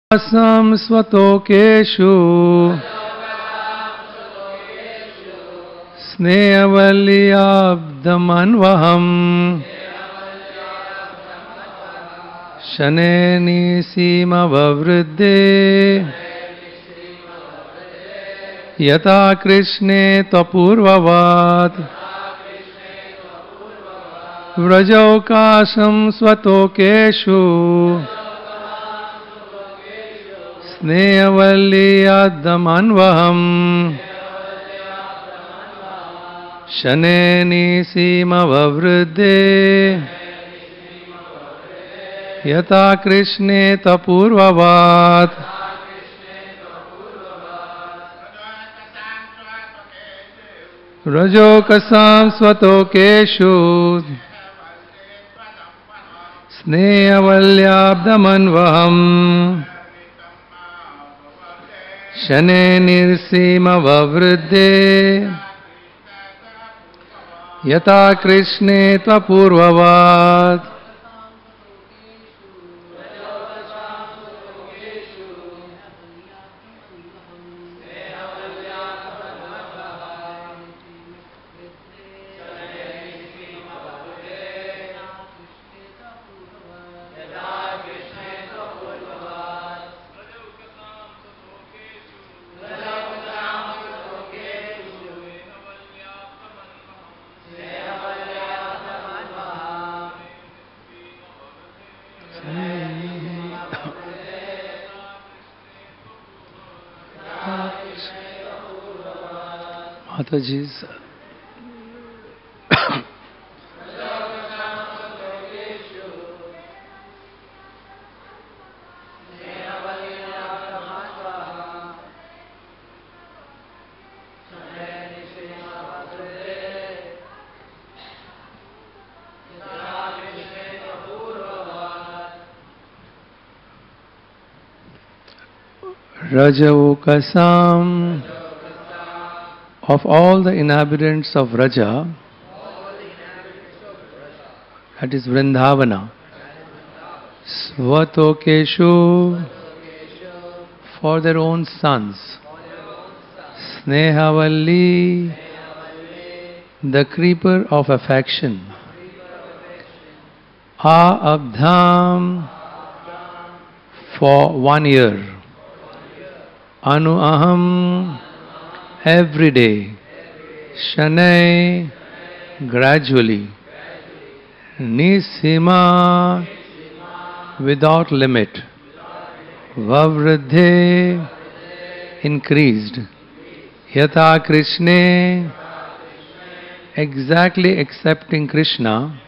Asam Swatokeshu Snehavaliyabdamanvaham Shaneni Simavavridde Yata Krishne Tapurvavat Vrajaukasham Swatokeshu Snehavaliyabdamanvaham Shaneni Simavavridde Yata Krishne Tapurvavat Rajokasam Swatokeshu Snehavaliyabdamanvaham Shanenir Simavavridde Yata Krishne Tapurvavat Mataji's Rajaukasam. Of all the inhabitants of Raja, that is Vrindavana, Svatokeshu, for their own sons, Snehavalli, the creeper of affection, Abdham, for 1 year, Anuaham, every day, Shanai, gradually, Nisima, without limit, Vavridhe, increased, Yata Krishna, exactly accepting Krishna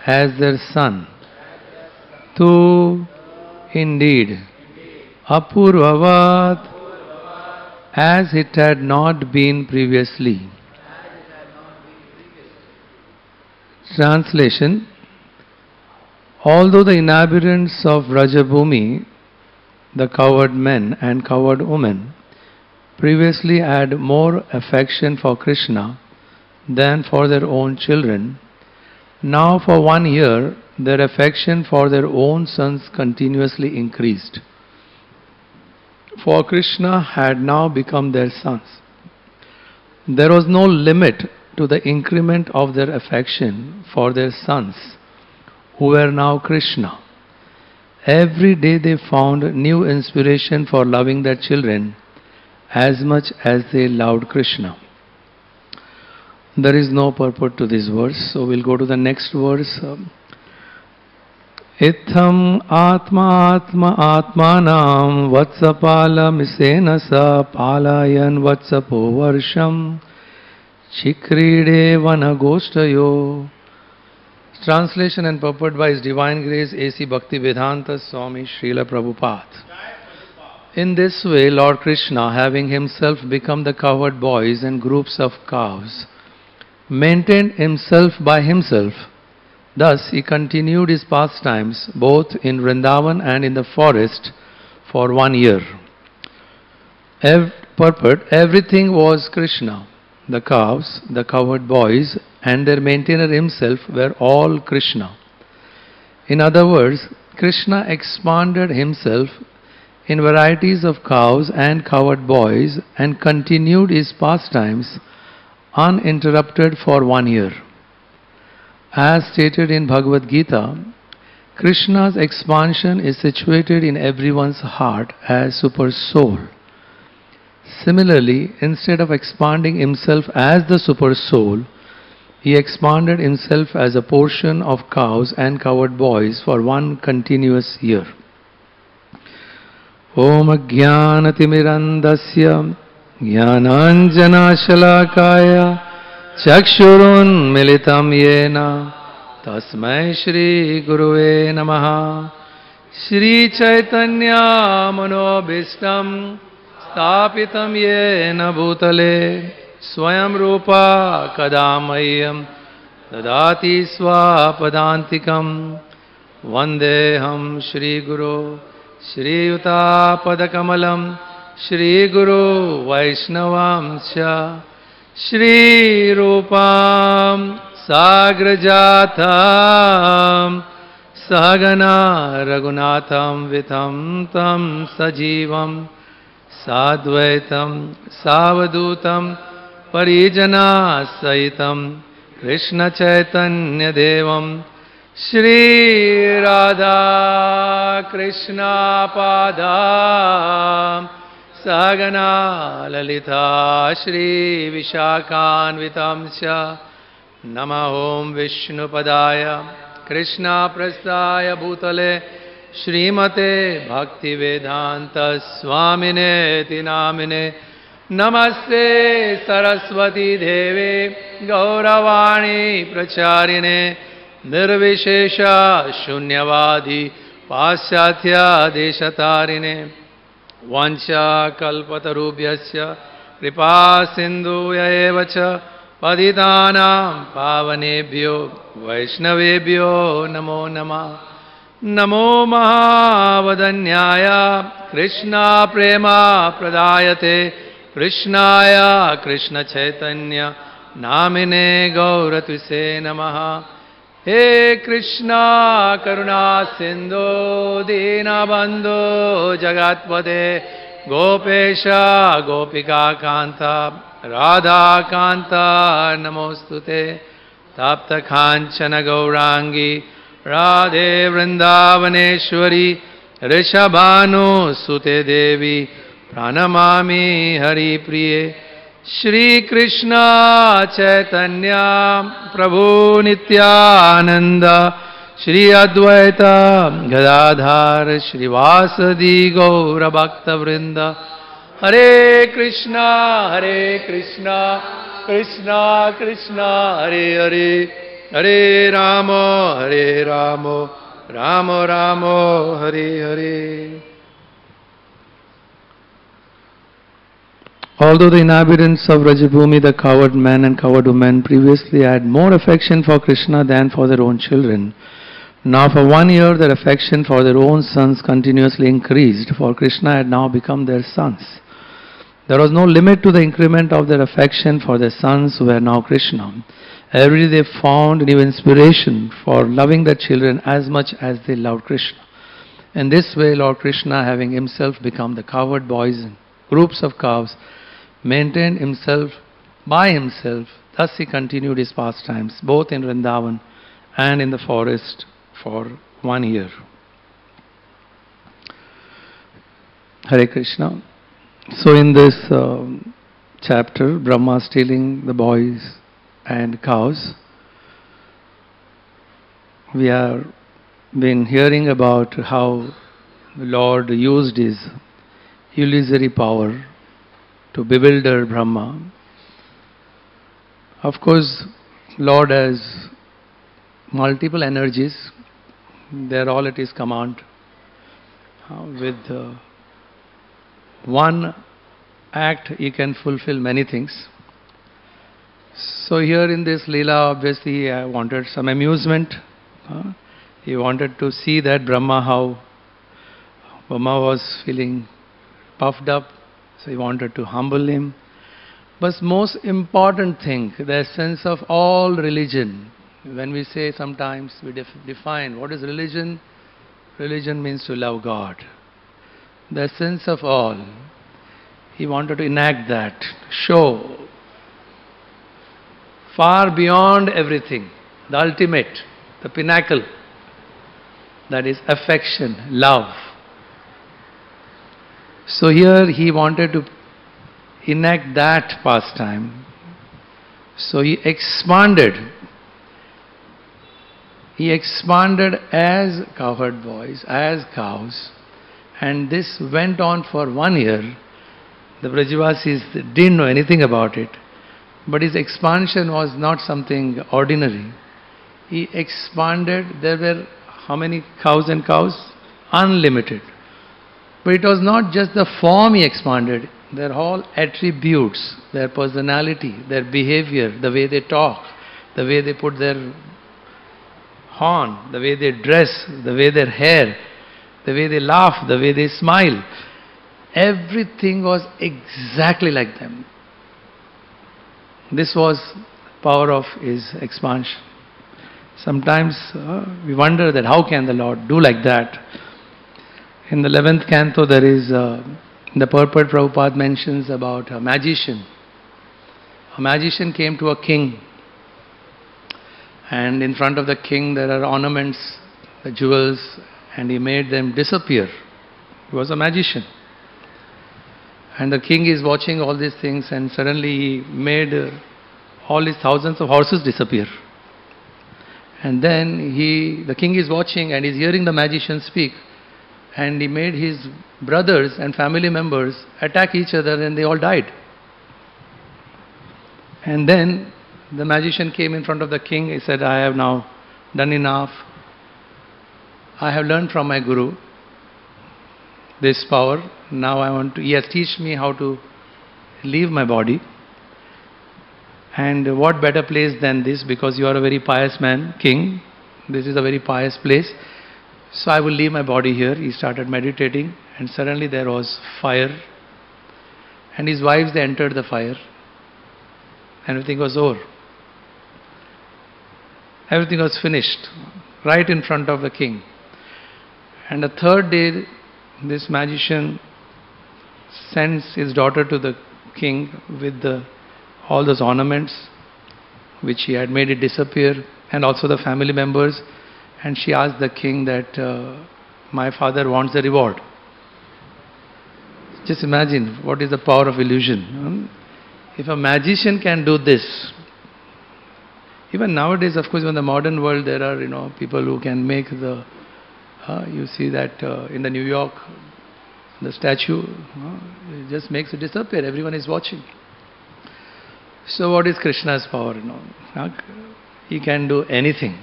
as their son. Tu, indeed, Apurvavat, as it had not been previously. Translation: although the inhabitants of Rajabhumi, the coward men and coward women, previously had more affection for Krishna than for their own children, now for 1 year their affection for their own sons continuously increased. For Krishna had now become their sons. There was no limit to the increment of their affection for their sons, who were now Krishna. Every day they found new inspiration for loving their children as much as they loved Krishna. There is no purport to this verse, so we'll go to the next verse. Itham atma atma atmanam vatsapala misena sa palayan vatsapo varsham chikride vanagostayo. Translation and purport by His Divine Grace A.C. Bhaktivedanta Swami Prabhupada. In this way, Lord Krishna, having himself become the cowherd boys and groups of cows, maintained himself by himself. Thus he continued his pastimes both in Vrindavan and in the forest for 1 year. Purport: everything was Krishna. The cows, the cowherd boys, and their maintainer himself were all Krishna. In other words, Krishna expanded himself in varieties of cows and cowherd boys and continued his pastimes uninterrupted for 1 year. As stated in Bhagavad Gita, Krishna's expansion is situated in everyone's heart as super soul. Similarly, instead of expanding himself as the super soul, he expanded himself as a portion of cows and cowherd boys for 1 continuous year. Om Jnanatimirandasya Jnananjana Shalakaya Chakshurun Militam Yena Tasmai Shri Guruve Namaha. Shri Chaitanya Manobhishtam Stapitam Yena Bhutale Swayam Rupa Kadamayam Dadati Swapadantikam Vandeham Shri Guru Shri Yuta Padakamalam Shri Guru Vaishnavamsya Shri Rupam Sagrajatam Sahagana Raghunatham Vitam Tam Sajivam Sadvaitam Savadutam Parijana Saitam Krishna Chaitanya Devam Shri Radha Krishna Padam Sagana Lalita Shri Vishakhanvitamsya Nama Om Vishnu Padaya Krishna Prastaya Bhutale Srimate Bhaktivedanta Swamine Tinamine Namaste Saraswati Deve Gauravani Pracharine Nirvishesha Shunyavadi Paschatya Deshatarine Vancha Kalpatarubhyasya Kripa Sindhuya Evacha Paditanam Pavanebhyo Vaishnavebhyo Namo Namah. Namo Mahavadanyaya Krishna Prema Pradayate Krishnaya Krishna Chaitanya Namine Gauratuse Namaha. He Krishna Karuna Sindhu Dina Bandhu Jagatpade Gopesha Gopika Kanta Radha Kanta Namostute Tapta Kanchana Gaurangi Radhe Vrindavaneshwari Rishabhanu Sute Devi Pranamami Hari Priye Shri Krishna Chaitanya Prabhu Nityananda Shri Advaita Gadadhar Shri Vasadi Gaura Bhakta Vrinda Hare Krishna Krishna Krishna Hare Hare Hare Rama Rama Rama Hare Hare. Although the inhabitants of Rajabhumi, the cowherd men and cowherd women, previously had more affection for Krishna than for their own children, now for 1 year their affection for their own sons continuously increased, for Krishna had now become their sons. There was no limit to the increment of their affection for their sons who were now Krishna. Every day they found new inspiration for loving their children as much as they loved Krishna. In this way, Lord Krishna, having himself become the cowherd boys and groups of cows, maintained himself by himself. Thus he continued his pastimes, both in Vrindavan and in the forest for 1 year. Hare Krishna. So in this chapter, Brahma stealing the boys and cows, we have been hearing about how the Lord used his illusory power to bewilder Brahma. Of course, Lord has multiple energies. They are all at his command. With one act, he can fulfill many things. So here in this Leela, obviously, I wanted some amusement. He wanted to see that how Brahma was feeling puffed up. So he wanted to humble him. But most important thing, the essence of all religion. When we say sometimes, we define what is religion. religion means to love God. The essence of all. He wanted to enact that, show far beyond everything, the ultimate, the pinnacle, that is affection, love. So here he wanted to enact that pastime. So he expanded as cowherd boys, as cows, and this went on for 1 year. The Brajavasis didn't know anything about it, but his expansion was not something ordinary. He expanded. There were how many cows and cows? Unlimited. But it was not just the form he expanded, their whole attributes, their personality, their behavior, the way they talk, the way they put their horn, the way they dress, the way their hair, the way they laugh, the way they smile. Everything was exactly like them. This was power of his expansion. Sometimes we wonder that how can the Lord do like that? In the 11th canto there is, the purport Prabhupada mentions about a magician. A magician came to a king, and in front of the king there are ornaments, the jewels, and he made them disappear. He was a magician. And the king is watching all these things, and suddenly he made all his thousands of horses disappear. And then the king is watching and is hearing the magician speak, and he made his brothers and family members attack each other, and they all died. And then the magician came in front of the king. He said, I have now done enough. I have learned from my guru this power. Now he has taught me how to leave my body. And what better place than this, because you are a very pious man, king. This is a very pious place. So I will leave my body here. He started meditating, and suddenly there was fire. And his wives, they entered the fire. Everything was over. Everything was finished, right in front of the king. And the third day, this magician sends his daughter to the king with all those ornaments which he had made it disappear, and also the family members. And she asked the king that my father wants the reward. Just imagine what is the power of illusion. If a magician can do this, even nowadays, of course, in the modern world, there are people who can make the. You see that in the New York, the statue it just makes it disappear. Everyone is watching. So what is Krishna's power? He can do anything,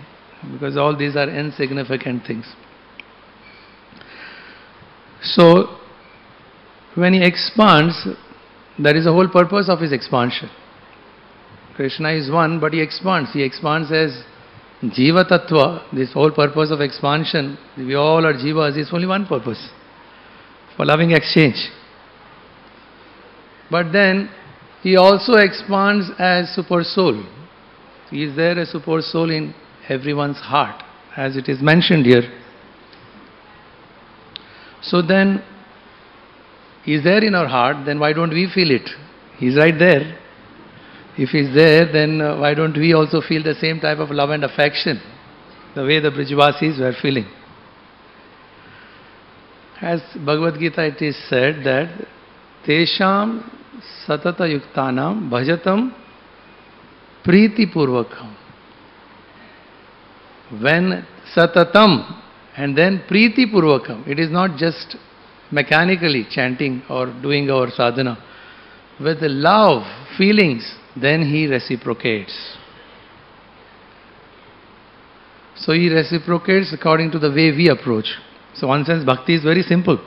because all these are insignificant things. So when he expands, that is the whole purpose of his expansion. Krishna is one, but he expands. He expands as Jiva Tattva. This whole purpose of expansion, we all are Jivas, is only one purpose, for loving exchange. But then he also expands as Super Soul. He is there as Super Soul in everyone's heart, as it is mentioned here. So then, he is there in our heart, then why don't we feel it? He is right there. If he is there, then why don't we also feel the same type of love and affection, the way the Brajavasis were feeling? As Bhagavad Gita, it is said that Tesham Satata Yuktanam Bhajatam Priti Purvakam. When Satatam and then Priti Purvakam, it is not just mechanically chanting or doing our sadhana. With the love, feelings, then he reciprocates. So he reciprocates according to the way we approach. So one sense, bhakti is very simple.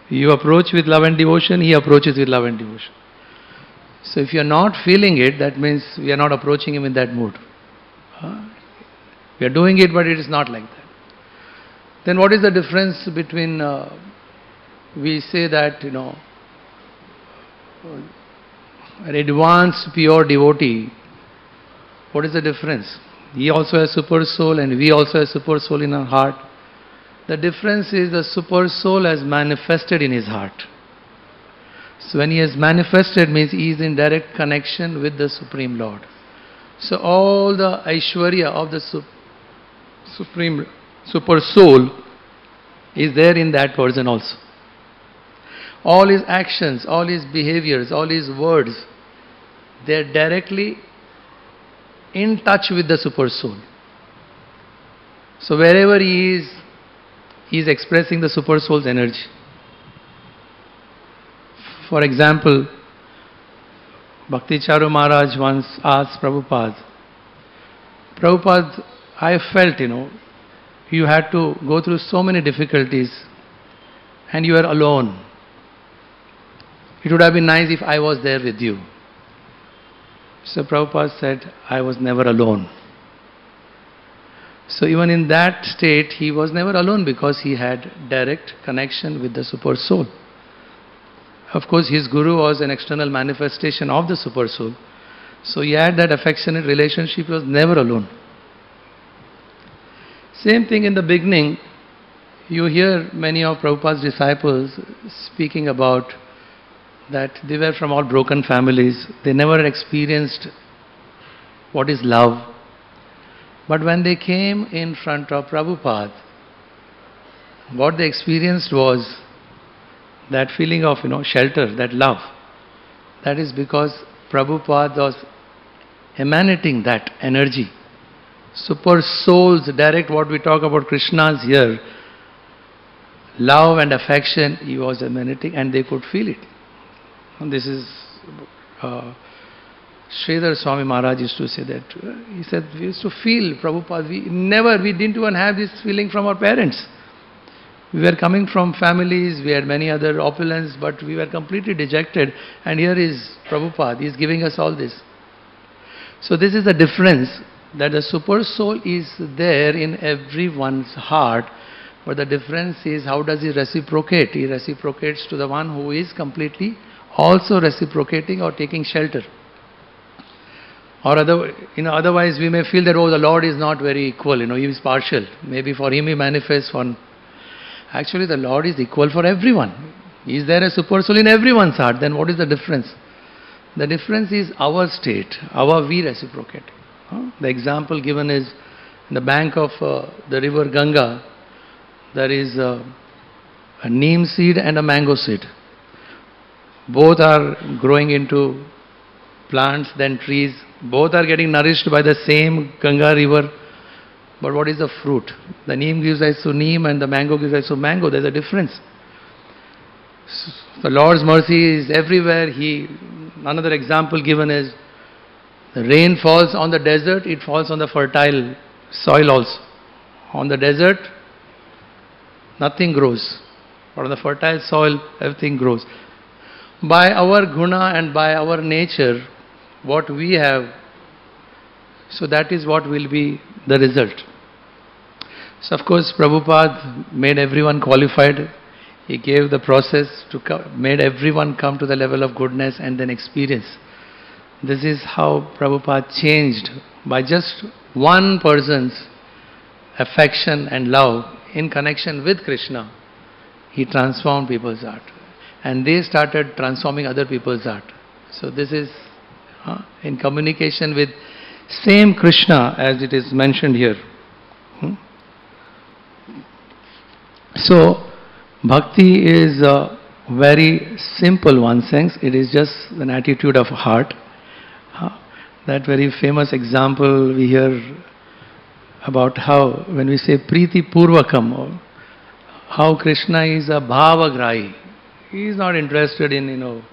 You approach with love and devotion, he approaches with love and devotion. So if you are not feeling it, that means we are not approaching him in that mood. We are doing it, but it is not like that. Then what is the difference between, we say that, an advanced pure devotee, what is the difference? He also has super soul and we also have super soul in our heart. The difference is the super soul has manifested in his heart. So when he has manifested means he is in direct connection with the Supreme Lord. So all the Aishwarya of the Supreme Super Soul is there in that person also. All his actions, all his behaviors, all his words, they are directly in touch with the Super Soul. So wherever he is expressing the Super Soul's energy. For example, Bhakti Charu Maharaj once asked Prabhupada, I felt, you had to go through so many difficulties and you are alone. It would have been nice if I was there with you. So Prabhupada said, I was never alone. So even in that state, he was never alone because he had direct connection with the Super Soul. Of course, his Guru was an external manifestation of the Super Soul. So he had that affectionate relationship, he was never alone. Same thing in the beginning, you hear many of Prabhupada's disciples speaking about that they were from all broken families, they never experienced what is love. But when they came in front of Prabhupada, what they experienced was that feeling of shelter, that love. That is because Prabhupada was emanating that energy. Super souls, direct what we talk about Krishna's here, love and affection, he was emanating and they could feel it. And this is Sridhar Swami Maharaj used to say that. He said, we used to feel Prabhupada, we didn't even have this feeling from our parents. We were coming from families, we had many other opulence, but we were completely dejected. And here is Prabhupada, he is giving us all this. So this is the difference, that the Super Soul is there in everyone's heart, but the difference is how does he reciprocate? He reciprocates to the one who is completely also reciprocating or taking shelter. Or otherwise we may feel that, the Lord is not very equal, he is partial. Maybe for him he manifests for... Actually the Lord is equal for everyone. Is there a Super Soul in everyone's heart? Then what is the difference? The difference is our state, we reciprocate. The example given is in the bank of the river Ganga, there is a neem seed and a mango seed. Both are growing into plants, then trees. Both are getting nourished by the same Ganga river. But what is the fruit? The neem gives rise to neem and the mango gives rise to mango. There's a difference. The Lord's mercy is everywhere. Another example given is the rain falls on the desert, it falls on the fertile soil also. On the desert, nothing grows. But on the fertile soil, everything grows. By our guna and by our nature, what we have, so that is what will be the result. So of course Prabhupada made everyone qualified. He gave the process made everyone come to the level of goodness and then experience. This is how Prabhupada changed. By just one person's affection and love in connection with Krishna, he transformed people's heart. And they started transforming other people's heart. So this is in communication with same Krishna as it is mentioned here. So bhakti is a very simple one sense. It is just an attitude of heart. That very famous example we hear about how when we say Priti Purvakam, how Krishna is a bhavagrahi. He is not interested in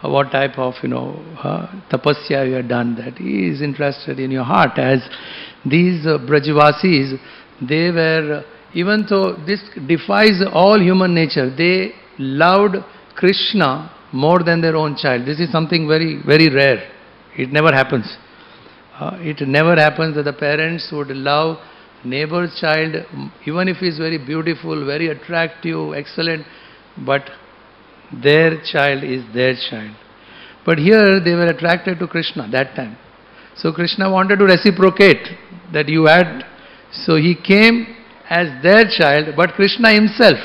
what type of tapasya you have done. That he is interested in your heart. As these Brajavasis, they were, even though this defies all human nature, they loved Krishna more than their own child. This is something very, very rare. It never happens. It never happens that the parents would love neighbor's child, even if he is very beautiful, very attractive, excellent, but their child is their child. But here they were attracted to Krishna that time. So Krishna wanted to reciprocate that you had. So he came as their child, but Krishna himself.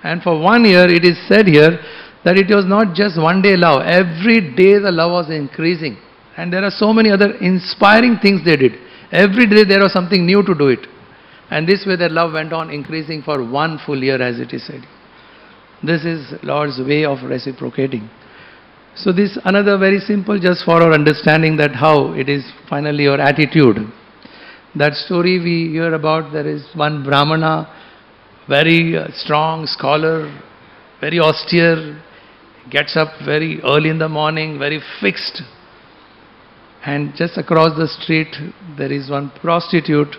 And for 1 year, it is said here that it was not just one day love. Every day the love was increasing. And there are so many other inspiring things they did. Every day there was something new to do it. And this way their love went on increasing for 1 full year, as it is said. This is Lord's way of reciprocating. So this another very simple, just for our understanding that how it is finally your attitude. That story we hear about, there is one Brahmana, very strong scholar, very austere, gets up very early in the morning, very fixed. And just across the street there is one prostitute.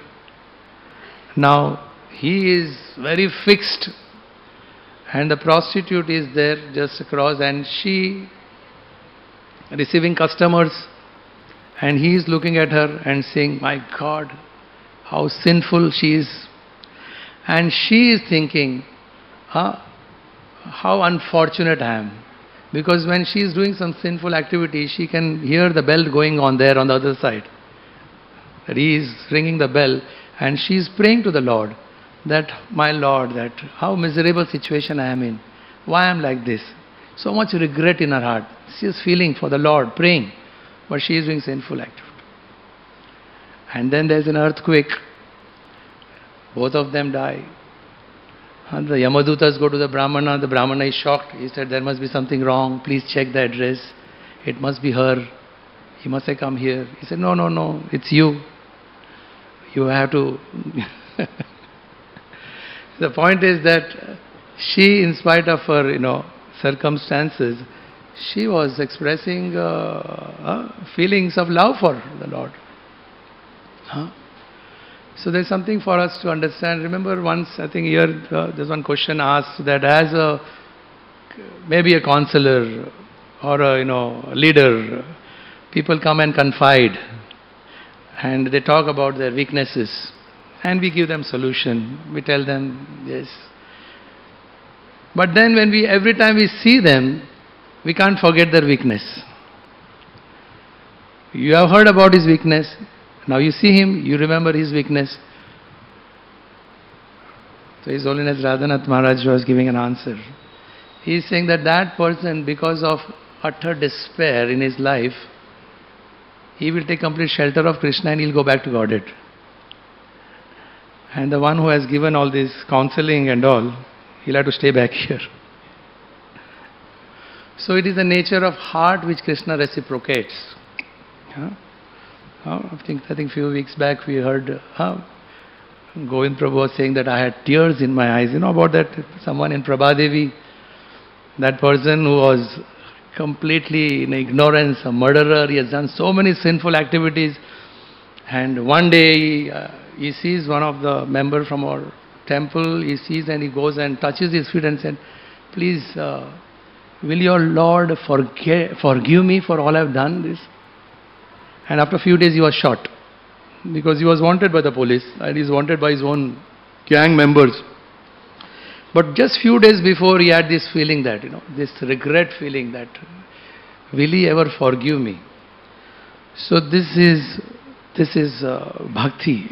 Now he is very fixed and the prostitute is there just across, and she receiving customers, and he is looking at her and saying, my God, how sinful she is. And she is thinking, how unfortunate I am. Because when she is doing some sinful activity, she can hear the bell going on there on the other side. That he is ringing the bell, and she is praying to the Lord that, my Lord, that how miserable situation I am in. Why I am like this? So much regret in her heart. She is feeling for the Lord, praying, but she is doing sinful activity. And then there is an earthquake. Both of them die. And the Yamadutas go to the Brahmana is shocked. He said, there must be something wrong, please check the address. It must be her. He must have come here. He said, no, it's you. You have to... The point is that she, in spite of her, circumstances, she was expressing feelings of love for the Lord. So there's something for us to understand. Remember once, I think here, there's one question asked that as maybe a counselor or a leader, people come and confide and they talk about their weaknesses and we give them solution. We tell them, yes. But then every time we see them, we can't forget their weakness. You have heard about his weakness. Now you see him, you remember his weakness. So His Holiness Radhanath Maharaj was giving an answer. He is saying that person, because of utter despair in his life, he will take complete shelter of Krishna and he'll go back to Godhead. And the one who has given all this counseling and all, he'll have to stay back here. So it is the nature of heart which Krishna reciprocates. I think few weeks back we heard Govind Prabhu was saying that I had tears in my eyes. You know about that? Someone in Prabhadevi, that person who was completely in ignorance, a murderer, he has done so many sinful activities. And one day he sees one of the members from our temple, he sees and he goes and touches his feet and said, please, will your Lord forgive me for all I have done this? And after a few days he was shot because he was wanted by the police and he is wanted by his own gang members. But just few days before he had this feeling that, this regret feeling that, will he ever forgive me? So this is bhakti,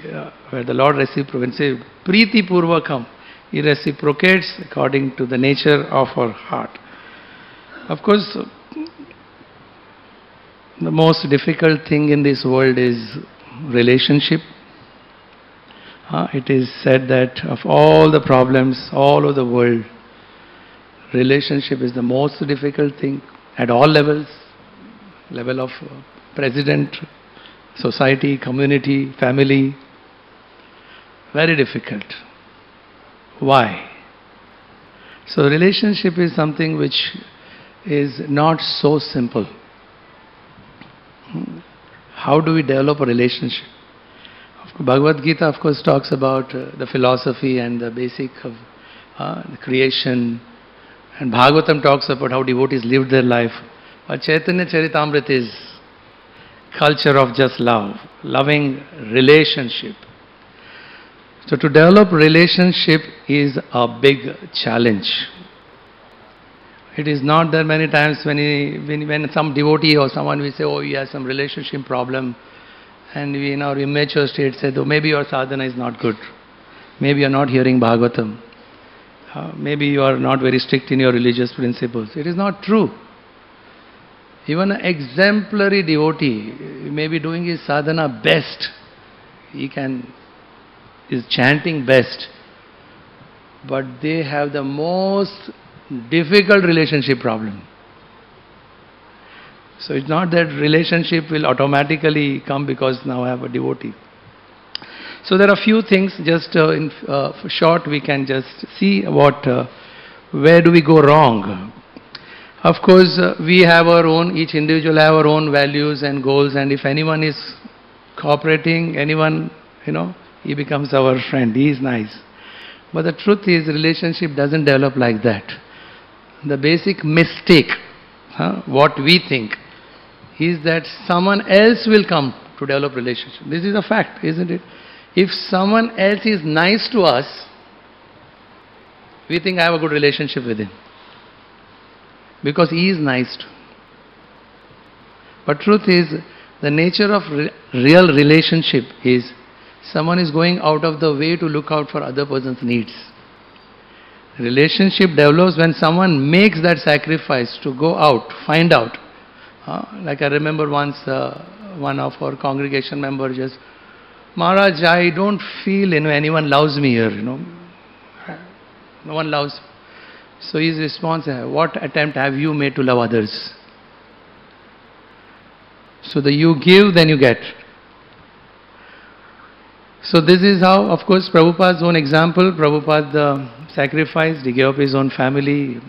where the Lord reciprocates. Say, Priti Purvakam, he reciprocates according to the nature of our heart. Of course, the most difficult thing in this world is relationship. It is said that of all the problems all over the world, relationship is the most difficult thing at all levels. Level of president, society, community, family. Very difficult. Why? So relationship is something which is not so simple. How do we develop a relationship? Bhagavad Gita, of course, talks about the philosophy and the basic of the creation. And Bhagavatam talks about how devotees lived their life. But Chaitanya Charitamrita is culture of just love, loving relationship. So to develop relationship is a big challenge. It is not that many times when some devotee or someone will say, oh, he has some relationship problem, and we in our immature state say, oh, maybe your sadhana is not good. maybe you are not hearing Bhagavatam. Maybe you are not very strict in your religious principles. It is not true. Even an exemplary devotee may be doing his sadhana best. Is chanting best. But they have the most difficult relationship problem. So it's not that relationship will automatically come because now I have a devotee. So there are few things, just in short we can just see where do we go wrong. Of course we have our own, each individual have our own values and goals, and if anyone is cooperating, anyone, he becomes our friend, he is nice. But the truth is, relationship doesn't develop like that. The basic mistake, what we think, is that someone else will come to develop relationship. This is a fact, isn't it? If someone else is nice to us, we think I have a good relationship with him. Because he is nice to. But truth is, the nature of real relationship is someone is going out of the way to look out for other person's needs. Relationship develops when someone makes that sacrifice to go out, find out. Like I remember once one of our congregation members just, Maharaj, I don't feel anyone loves me here, No one loves. So his response, what attempt have you made to love others? So you give, then you get. So this is how, of course, Prabhupada's own example, Prabhupada sacrificed, he gave up his own family.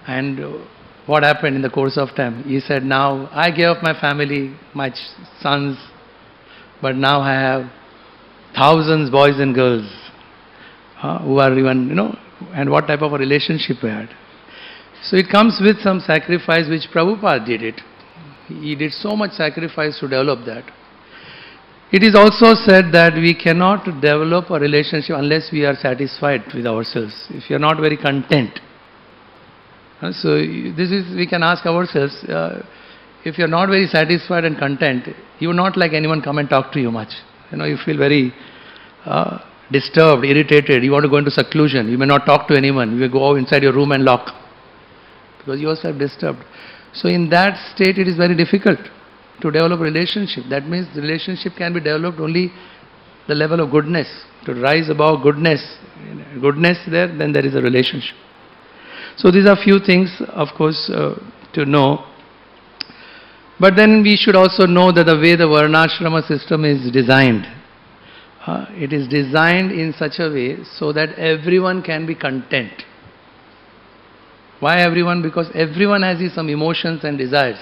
And what happened in the course of time? He said, now I gave up my family, my sons, but now I have thousands boys and girls who are even, and what type of a relationship we had. So it comes with some sacrifice, which Prabhupada did it. He did so much sacrifice to develop that. It is also said that we cannot develop a relationship unless we are satisfied with ourselves, if you are not very content. So we can ask ourselves, if you are not very satisfied and content, you will not like anyone come and talk to you much. You feel very disturbed, irritated, you want to go into seclusion, you may not talk to anyone, you will go inside your room and lock because you yourself disturbed. So in that state it is very difficult to develop a relationship. That means the relationship can be developed only the level of goodness, to rise above goodness. Goodness there, then there is a relationship. So these are few things, of course, to know. But then we should also know that the way the Varnashrama system is designed, it is designed in such a way so that everyone can be content. Why everyone? Because everyone has some emotions and desires.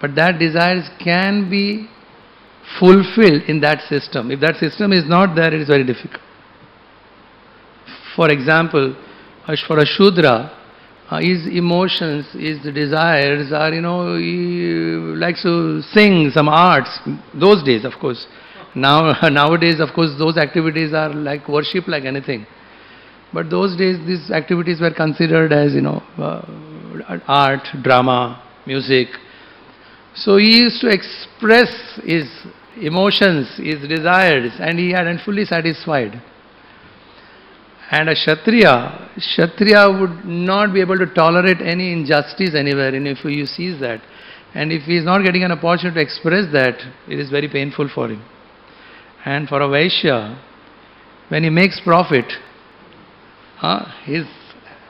But that desires can be fulfilled in that system. If that system is not there, it is very difficult. For example, for a Shudra, his emotions, his desires are, he likes to sing some arts. Those days, of course. Nowadays, of course, those activities are like worship, like anything. But those days, these activities were considered as, art, drama, music. So he used to express his emotions, his desires, and he had fully satisfied. And a Kshatriya would not be able to tolerate any injustice anywhere, and if he sees that. And if he is not getting an opportunity to express that, it is very painful for him. And for a Vaishya, when he makes profit, his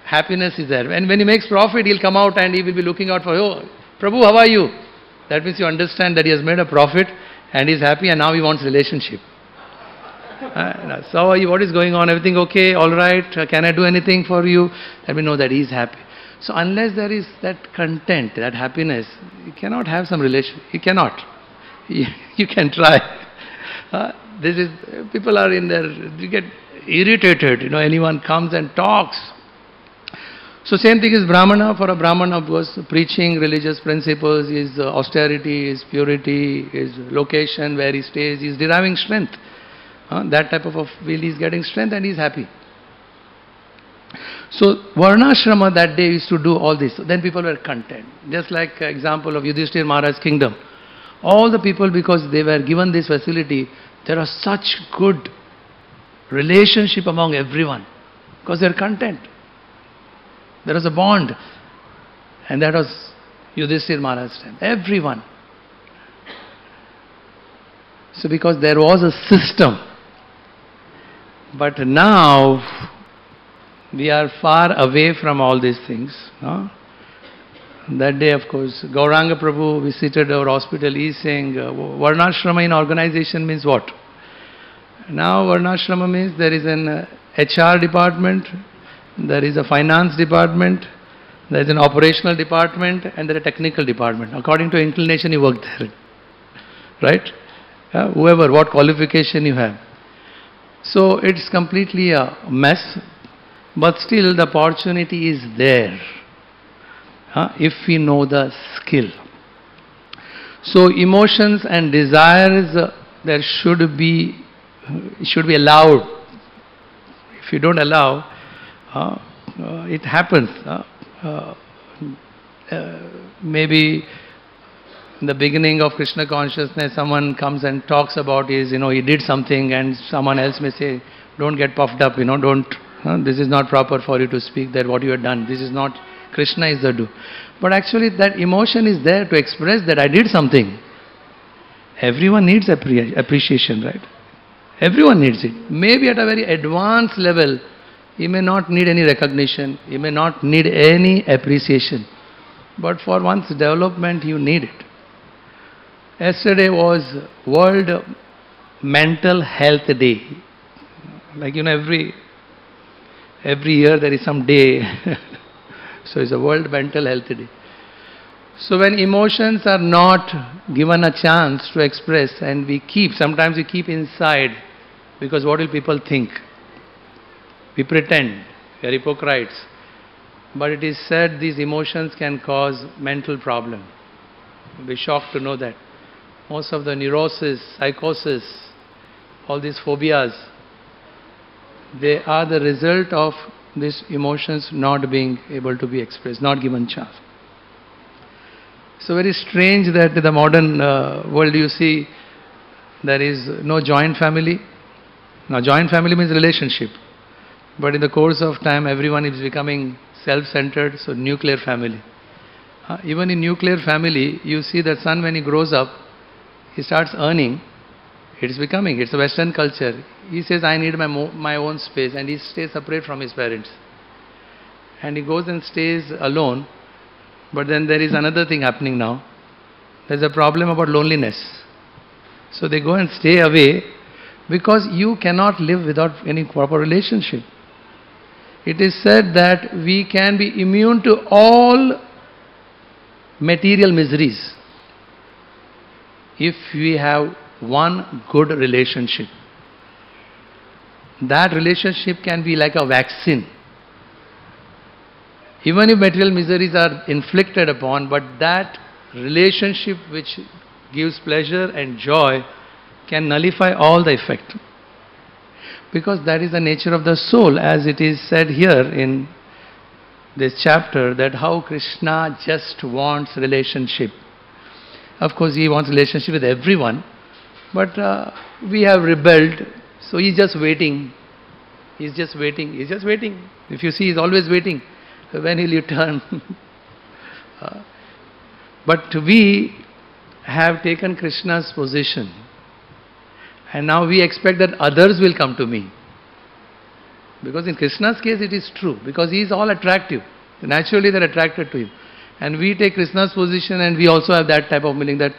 happiness is there. And when he makes profit, he'll come out and he will be looking out for, oh, Prabhu, how are you? That means you understand that he has made a profit and he's happy and now he wants relationship. So what is going on? Everything okay? All right? Can I do anything for you? Let me know that he's happy. So unless there is that content, that happiness, you cannot have some relation. You cannot. You can try. People are in there, you get irritated, anyone comes and talks. So same thing is Brahmana. For a Brahmana, of course, preaching religious principles, his austerity, his purity, his location, where he stays, he is deriving strength. That type of will, he is getting strength and he is happy. So Varnashrama that day used to do all this. Then people were content. Just like example of Yudhishthira Maharaj's kingdom. All the people, because they were given this facility, There are such good relationship among everyone because they are content. There was a bond, and that was Yudhishthira Maharaj's time. Everyone. So because there was a system, but now we are far away from all these things. No? That day, of course, Gauranga Prabhu visited our hospital. He is saying, Varnashrama in organization means what? Now Varnashrama means there is an HR department, there is a finance department, there is an operational department, and there is a technical department. According to inclination, you work there. Right? Whoever, what qualification you have. So it's completely a mess, but still the opportunity is there. If we know the skill. So emotions and desires, there should be allowed. If you don't allow, it happens. Maybe in the beginning of Krishna Consciousness, someone comes and talks about he did something, and someone else may say, don't get puffed up, don't, this is not proper for you to speak that what you have done. This is not, Krishna is the do. But actually that emotion is there to express that I did something. Everyone needs appreciation, right? Everyone needs it. Maybe at a very advanced level, he may not need any recognition, he may not need any appreciation. But for one's development, you need it. Yesterday was World Mental Health Day. Like, every year there is some day. So it's a World Mental Health Day. So when emotions are not given a chance to express, and sometimes we keep inside, because what will people think? We pretend, we are hypocrites. But it is said these emotions can cause mental problem. You'll be shocked to know that. Most of the neurosis, psychosis, all these phobias, they are the result of these emotions not being able to be expressed, not given chance. So very strange that in the modern world you see there is no joint family. Now joint family means relationship. But in the course of time everyone is becoming self-centered, so nuclear family. Even in nuclear family you see that son when he grows up, he starts earning. It's a Western culture. He says, I need my own space, and he stays separate from his parents. And he goes and stays alone. But then there is another thing happening now. There's a problem about loneliness. So they go and stay away because you cannot live without any proper relationship. It is said that we can be immune to all material miseries if we have one good relationship. That relationship can be like a vaccine. Even if material miseries are inflicted upon, but that relationship which gives pleasure and joy can nullify all the effect. Because that is the nature of the soul, as it is said here in this chapter, that how Krishna just wants relationship. Of course, he wants relationship with everyone, but we have rebelled, so he's just waiting. He's just waiting. He's just waiting. If you see, he's always waiting. When will you turn? But we have taken Krishna's position, and now we expect that others will come to me. Because in Krishna's case it is true, because he is all attractive. Naturally they are attracted to him. And we take Krishna's position, and we also have that type of meaning that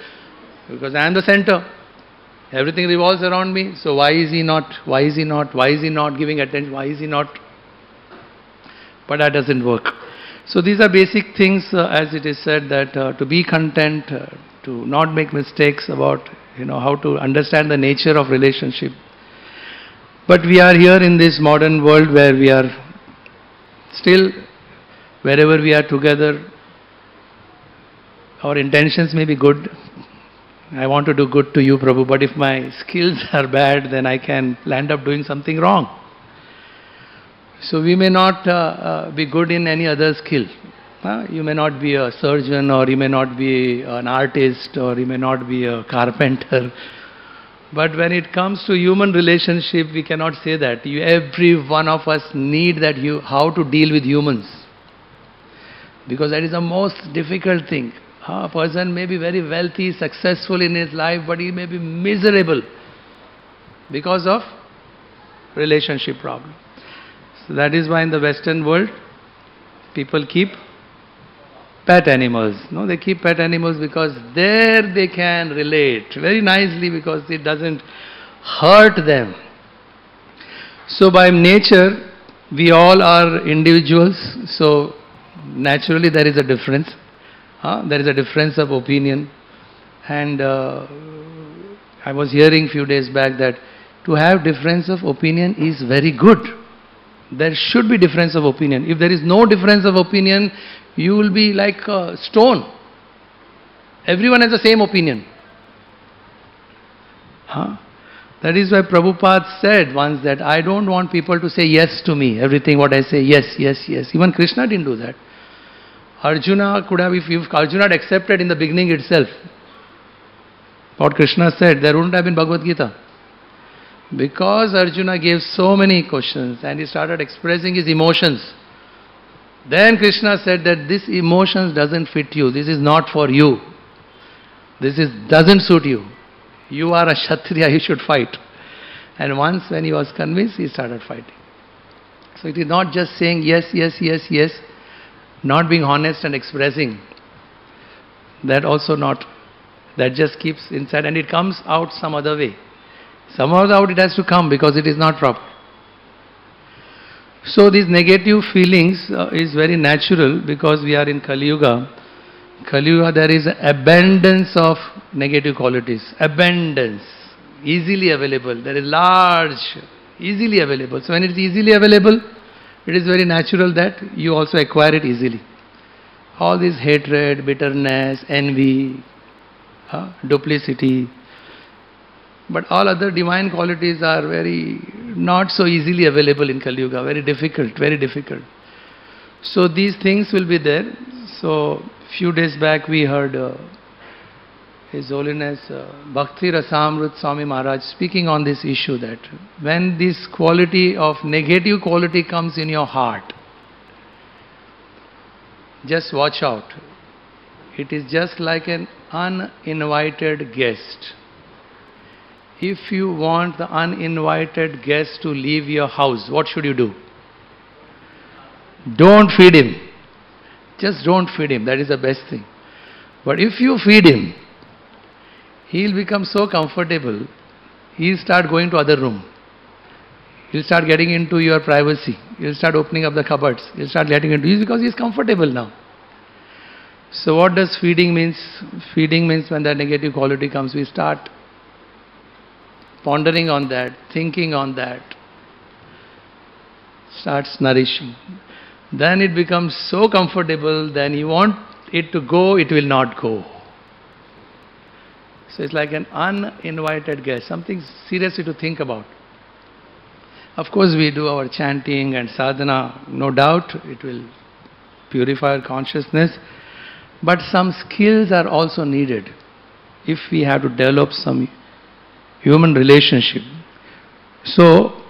because I am the center, everything revolves around me, so why is he not giving attention, why is he not? But that doesn't work. So these are basic things, as it is said, that to be content, to not make mistakes about how to understand the nature of relationship. But we are here in this modern world where we are still, wherever we are together, our intentions may be good. I want to do good to you, Prabhu, but if my skills are bad, then I can land up doing something wrong. So we may not be good in any other skill. You may not be a surgeon, or you may not be an artist, or you may not be a carpenter. But when it comes to human relationship, we cannot say that. Every one of us need that how to deal with humans. Because that is the most difficult thing. A person may be very wealthy, successful in his life, but he may be miserable because of relationship problem. So that is why in the Western world, people keep pet animals. No, they keep pet animals because there they can relate very nicely because it doesn't hurt them. So by nature, we all are individuals. So naturally there is a difference. There is a difference of opinion. And I was hearing few days back that to have difference of opinion is very good. There should be difference of opinion. If there is no difference of opinion, you will be like a stone. Everyone has the same opinion. That is why Prabhupada said once that I don't want people to say yes to me. Everything what I say, yes, yes, yes. Even Krishna didn't do that. Arjuna could have, if Arjuna had accepted in the beginning itself, what Krishna said, there wouldn't have been Bhagavad Gita. Because Arjuna gave so many questions and he started expressing his emotions. Then Krishna said that this emotions doesn't fit you. This is not for you. Doesn't suit you. You are a Kshatriya, you should fight. And once when he was convinced, he started fighting. So it is not just saying yes, yes, yes, yes, not being honest and expressing. That also not. That just keeps inside and it comes out some other way. Somehow out it has to come because it is not proper. So these negative feelings is very natural because we are in Kali Yuga. Kali Yuga there is abundance of negative qualities. Abundance. Easily available. There is large. Easily available. So when it is easily available, it is very natural that you also acquire it easily. All this hatred, bitterness, envy, duplicity. But all other divine qualities are very not so easily available in Kali Yuga, very difficult, very difficult. So these things will be there. So few days back we heard His Holiness Bhaktivedanta Swami Maharaj speaking on this issue that when this quality of negative quality comes in your heart, just watch out. It is just like an uninvited guest. If you want the uninvited guest to leave your house, what should you do? Don't feed him. Just don't feed him. That is the best thing. But if you feed him, he'll become so comfortable, he'll start going to other room. He'll start getting into your privacy. He'll start opening up the cupboards. He'll start getting into you because he's comfortable now. So what does feeding means? Feeding means when that negative quality comes, we start pondering on that, thinking on that, starts nourishing. Then it becomes so comfortable, then you want it to go, it will not go. So it's like an uninvited guest, something seriously to think about. Of course we do our chanting and sadhana, no doubt it will purify our consciousness, but some skills are also needed if we have to develop some human relationship. So,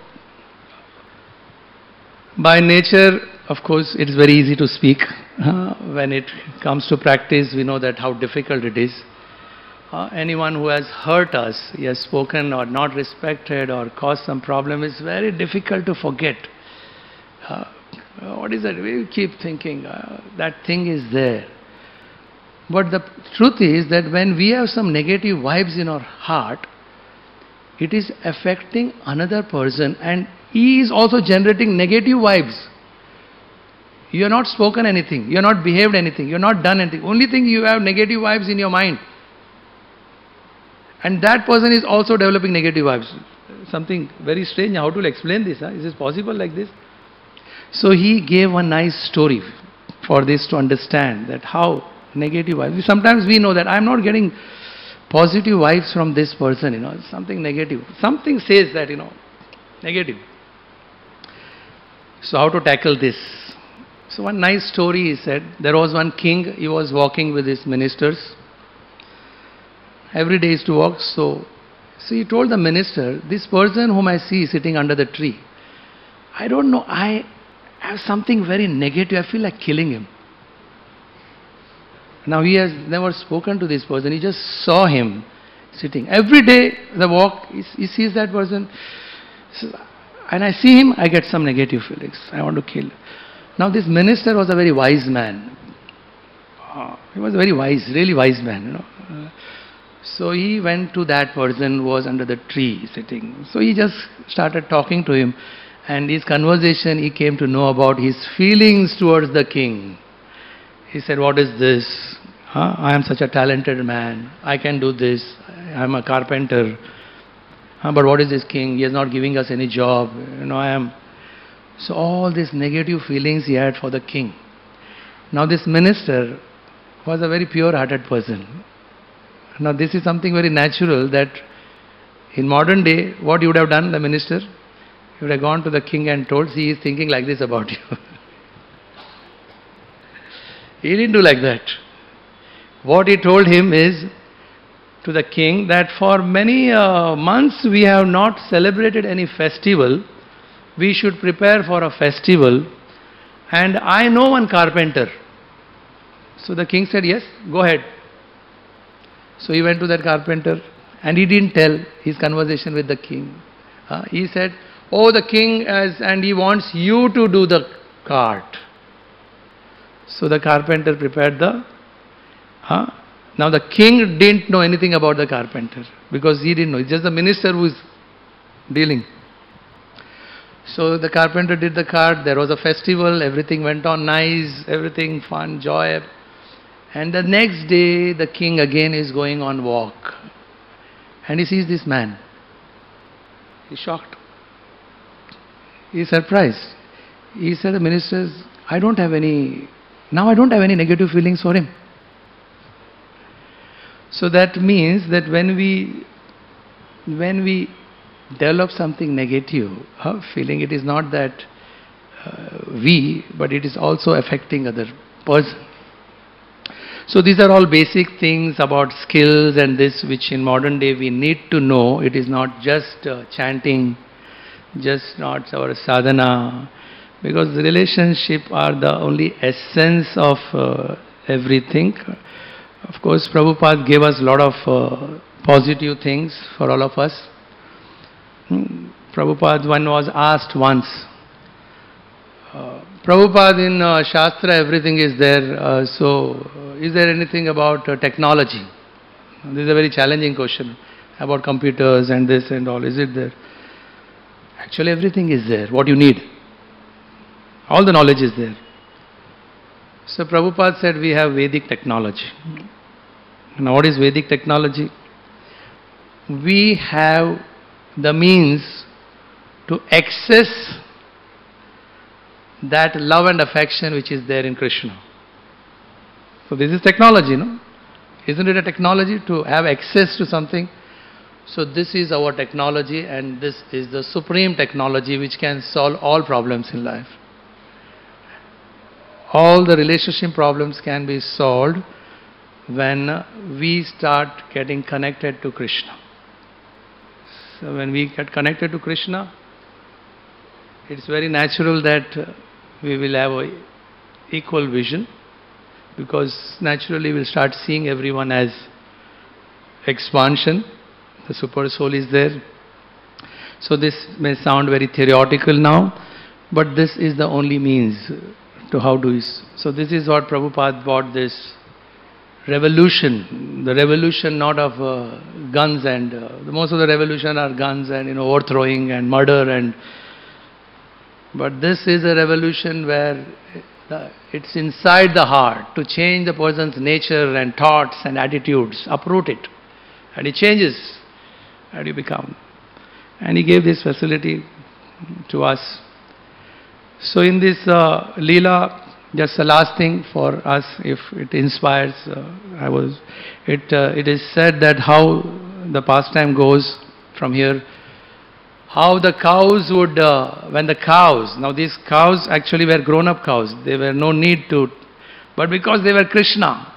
by nature, of course, it is very easy to speak. When it comes to practice, we know that how difficult it is. Anyone who has hurt us, he has spoken or not respected or caused some problem, is very difficult to forget. What is that? We keep thinking, that thing is there. But the truth is that when we have some negative vibes in our heart, it is affecting another person and he is also generating negative vibes. You have not spoken anything, you have not behaved anything, you have not done anything. Only thing you have negative vibes in your mind. And that person is also developing negative vibes. Something very strange. How to explain this? Is this possible like this? So he gave a nice story for this to understand that how negative vibes. Sometimes we know that I am not getting positive vibes from this person, something negative. Something says that, negative. So how to tackle this? So one nice story he said, there was one king, he was walking with his ministers. Every day he used to walk, so So he told the minister, this person whom I see sitting under the tree, I don't know, I have something very negative, I feel like killing him. Now he has never spoken to this person, he just saw him sitting. Every day, the walk, he sees that person, and I see him, I get some negative feelings, I want to kill. Now this minister was a very wise man. He was a very wise, really wise man, you know. So he went to that person who was under the tree sitting. So he just started talking to him, and his conversation, he came to know about his feelings towards the king. He said, what is this? I am such a talented man. I can do this. I am a carpenter. But what is this king? He is not giving us any job. You know, I am. So all these negative feelings he had for the king. Now this minister was a very pure-hearted person. Now this is something very natural that in modern day, what you would have done, the minister? You would have gone to the king and told, see, he is thinking like this about you. He didn't do like that. What he told him is, to the king, that for many months we have not celebrated any festival. We should prepare for a festival, and I know one carpenter. So the king said, yes, go ahead. So he went to that carpenter, and he didn't tell his conversation with the king. He said, oh, the king and he wants you to do the cart. So the carpenter prepared the... Now the king didn't know anything about the carpenter, because he didn't know. It's just the minister who is dealing. So the carpenter did the cart, there was a festival, everything went on nice, everything fun, joy. And the next day the king again is going on walk. And he sees this man. He's shocked. He's surprised. He said, the ministers, I don't have any negative feelings for him. So that means that when we develop something negative, feeling, it is not that but it is also affecting other person. So these are all basic things about skills and this, which in modern day we need to know. It is not just chanting, just not our sadhana, because the relationship are the only essence of everything. Of course, Prabhupada gave us a lot of positive things for all of us. Prabhupada, one was asked once, Prabhupada, in Shastra everything is there, so is there anything about technology? This is a very challenging question about computers and this and all. Is it there? Actually everything is there, what you need. All the knowledge is there. So Prabhupada said we have Vedic technology. Now what is Vedic technology? We have the means to access that love and affection which is there in Krishna. So this is technology, no? Isn't it a technology to have access to something? So this is our technology, and this is the supreme technology which can solve all problems in life. All the relationship problems can be solved when we start getting connected to Krishna. So when we get connected to Krishna, it's very natural that we will have an equal vision, because naturally we'll start seeing everyone as expansion. The super soul is there. So this may sound very theoretical now, but this is the only means to how do this. So this is what Prabhupada brought, this revolution, the revolution not of guns, and most of the revolution are guns and overthrowing and murder, but this is a revolution where it's inside the heart, to change the person's nature and thoughts and attitudes, uproot it, and it changes, and you become. And he gave this facility to us. So in this Leela, just the last thing for us, if it inspires, it is said that how the pastime goes from here, how the cows would, now these cows actually were grown-up cows, they were no need to, but because they were Krishna,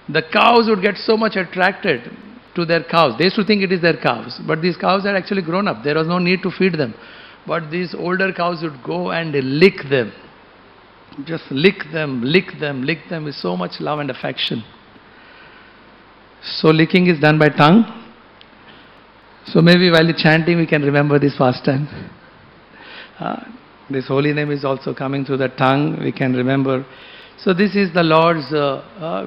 the cows would get so much attracted to their cows. They used to think it is their cows, but these cows had actually grown up. There was no need to feed them. But these older cows would go and lick them. Just lick them, lick them, lick them with so much love and affection. So licking is done by tongue. So maybe while chanting we can remember this pastime. This holy name is also coming through the tongue. We can remember. So this is the Lord's,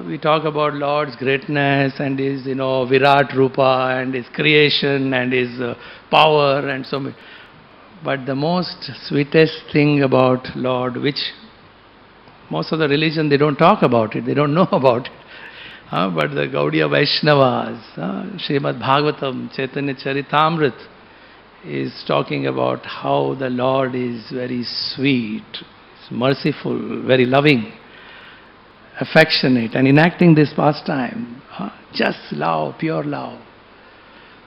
we talk about Lord's greatness and His, Virat Rupa and His creation and His power and so many. But the most sweetest thing about Lord, which most of the religion, they don't talk about it, they don't know about it. But the Gaudiya Vaishnavas, Srimad Bhagavatam, Chaitanya Charitamrit is talking about how the Lord is very sweet, merciful, very loving, affectionate, and enacting this pastime, just love, pure love.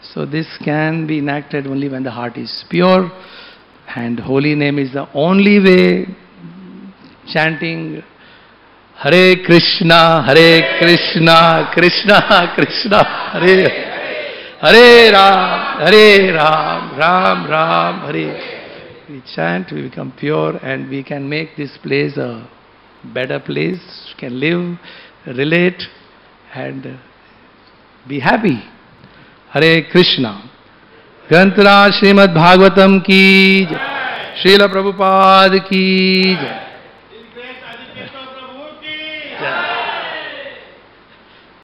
So this can be enacted only when the heart is pure, and holy name is the only way. Chanting Hare Krishna, Hare Krishna, Krishna Krishna, Hare Hare Ram, Ram Ram, Hare. We chant, we become pure, and we can make this place a better place. We can live, relate, and be happy. Hare Krishna. Granthara Srimad Bhagavatam ki Jai. Srila Prabhupada ki Jai.